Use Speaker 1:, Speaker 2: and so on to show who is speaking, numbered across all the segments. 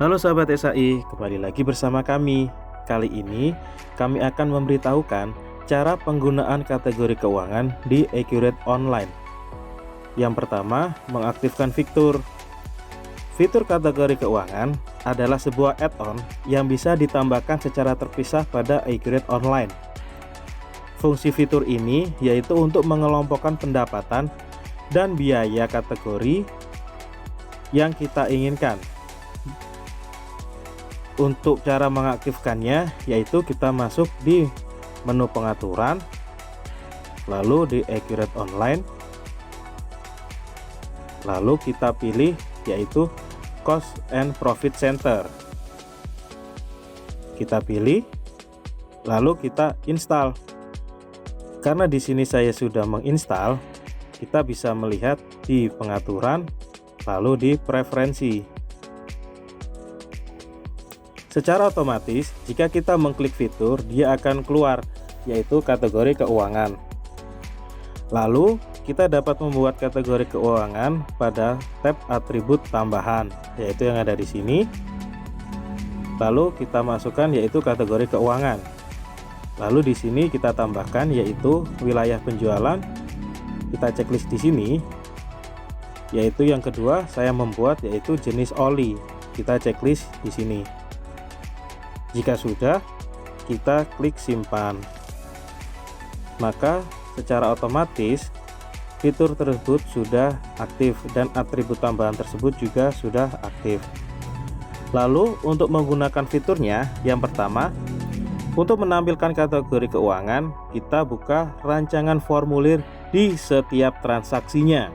Speaker 1: Halo sahabat SAI, kembali lagi bersama kami. Kali ini kami akan memberitahukan cara penggunaan kategori keuangan di Accurate Online. Yang pertama, mengaktifkan fitur. Fitur kategori keuangan adalah sebuah add-on yang bisa ditambahkan secara terpisah pada Accurate Online. Fungsi fitur ini yaitu untuk mengelompokkan pendapatan dan biaya kategori yang kita inginkan. Untuk cara mengaktifkannya yaitu kita masuk di menu pengaturan, lalu di Accurate Online, lalu kita pilih yaitu Cost and Profit Center. Kita pilih, lalu kita install. Karena di sini saya sudah menginstal, kita bisa melihat di pengaturan, lalu di preferensi. Secara otomatis, jika kita mengklik fitur, dia akan keluar, yaitu kategori keuangan. Lalu, kita dapat membuat kategori keuangan pada tab atribut tambahan, yaitu yang ada di sini. Lalu, kita masukkan yaitu kategori keuangan. Lalu di sini kita tambahkan yaitu wilayah penjualan. Kita checklist di sini. Yaitu yang kedua, saya membuat yaitu jenis oli. Kita checklist di sini. Jika sudah, kita klik simpan. Maka secara otomatis fitur tersebut sudah aktif dan atribut tambahan tersebut juga sudah aktif. Lalu untuk menggunakan fiturnya, yang pertama, untuk menampilkan kategori keuangan, kita buka rancangan formulir di setiap transaksinya.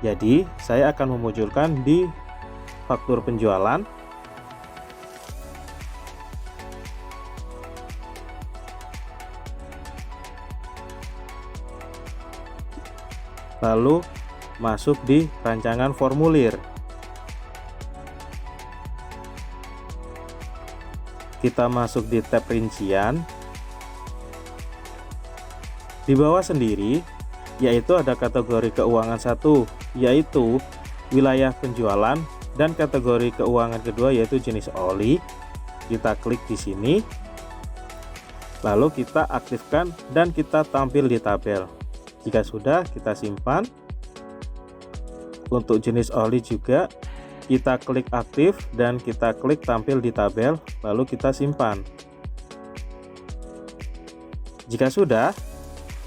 Speaker 1: Jadi, saya akan memunculkan di faktur penjualan. Lalu masuk di rancangan formulir. Kita masuk di tab rincian. Di bawah sendiri yaitu ada kategori keuangan 1, yaitu wilayah penjualan, dan kategori keuangan kedua yaitu jenis oli. Kita klik di sini. Lalu kita aktifkan dan kita tampil di tabel. Jika sudah, kita simpan. Untuk jenis oli juga kita klik aktif dan kita klik tampil di tabel, lalu kita simpan. Jika sudah,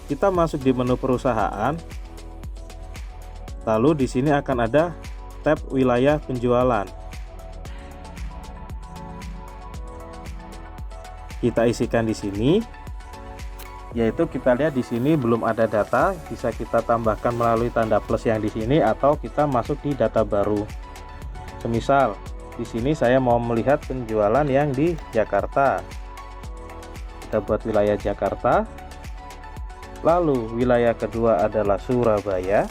Speaker 1: kita masuk di menu perusahaan. Lalu di sini akan ada tab wilayah penjualan. Kita isikan di sini. Yaitu kita lihat di sini belum ada data, bisa kita tambahkan melalui tanda plus yang di sini atau kita masuk di data baru. Semisal di sini saya mau melihat penjualan yang di Jakarta. Kita buat wilayah Jakarta. Lalu wilayah kedua adalah Surabaya.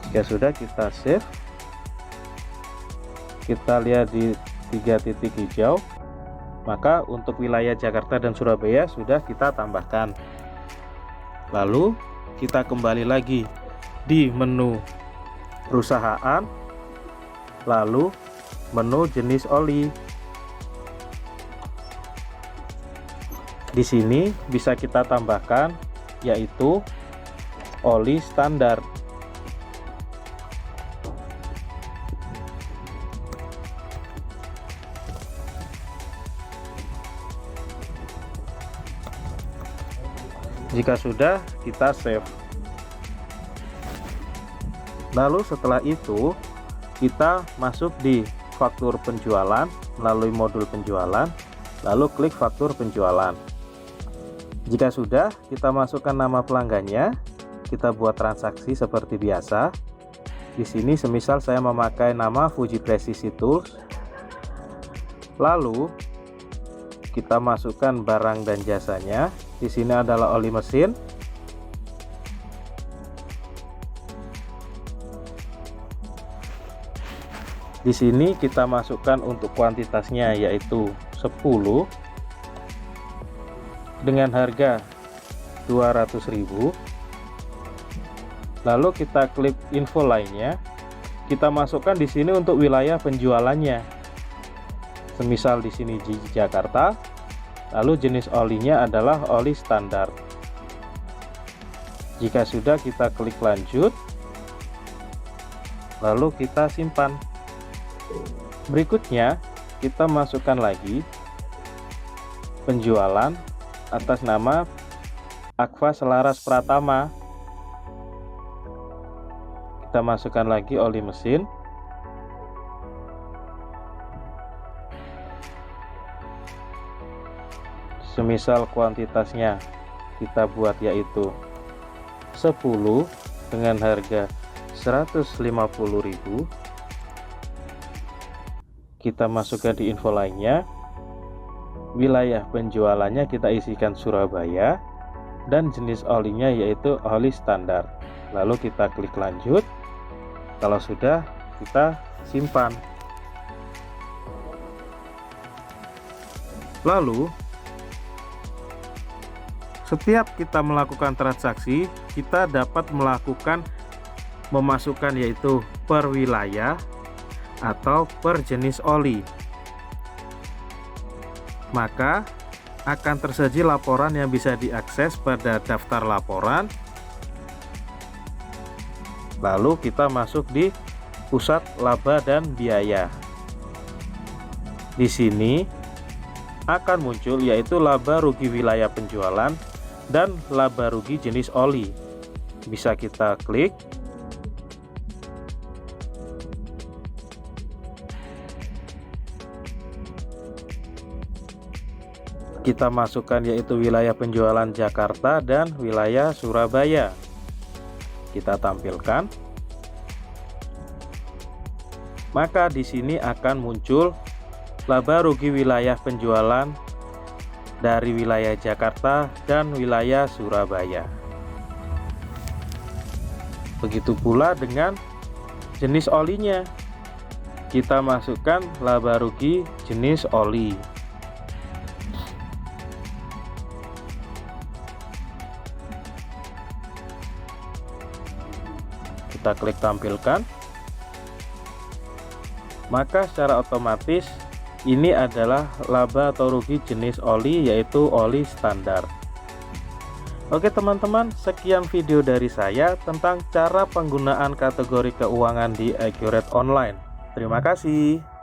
Speaker 1: Jika sudah, kita save. Kita lihat di 3 titik hijau, maka untuk wilayah Jakarta dan Surabaya sudah kita tambahkan. Lalu kita kembali lagi di menu perusahaan, lalu menu jenis oli. Di sini bisa kita tambahkan yaitu oli standar. Jika sudah, kita save. Lalu setelah itu kita masuk di faktur penjualan melalui modul penjualan, lalu klik faktur penjualan. Jika sudah, kita masukkan nama pelanggannya. Kita buat transaksi seperti biasa. Di sini semisal saya memakai nama Fuji Precision Tools. Lalu kita masukkan barang dan jasanya. Di sini adalah oli mesin. Di sini kita masukkan untuk kuantitasnya yaitu 10 dengan harga 200.000. Lalu kita klik info lainnya. Kita masukkan di sini untuk wilayah penjualannya. Semisal di sini di Jakarta. Lalu jenis olinya adalah oli standar. Jika sudah, kita klik lanjut. Lalu kita simpan. Berikutnya kita masukkan lagi penjualan atas nama Aqua Selaras Pratama. Kita masukkan lagi oli mesin. Semisal kuantitasnya kita buat yaitu 10 dengan harga 150.000. Kita masukkan di info lainnya. Wilayah penjualannya kita isikan Surabaya dan jenis olinya yaitu oli standar. Lalu kita klik lanjut. Kalau sudah, kita simpan. Lalu setiap kita melakukan transaksi, kita dapat melakukan memasukkan yaitu per wilayah atau per jenis oli. Maka akan tersaji laporan yang bisa diakses pada daftar laporan. Lalu kita masuk di pusat laba dan biaya. Di sini akan muncul yaitu laba rugi wilayah penjualan dan laba rugi jenis oli. Bisa kita klik. Kita masukkan yaitu wilayah penjualan Jakarta dan wilayah Surabaya. Kita tampilkan. Maka di sini akan muncul laba rugi wilayah penjualan dari wilayah Jakarta dan wilayah Surabaya. Begitu pula dengan jenis olinya. Kita masukkan laba rugi jenis oli. Kita klik tampilkan. Maka secara otomatis ini adalah laba atau rugi jenis oli yaitu oli standar. Oke teman-teman, sekian video dari saya tentang cara penggunaan kategori keuangan di Accurate Online. Terima kasih.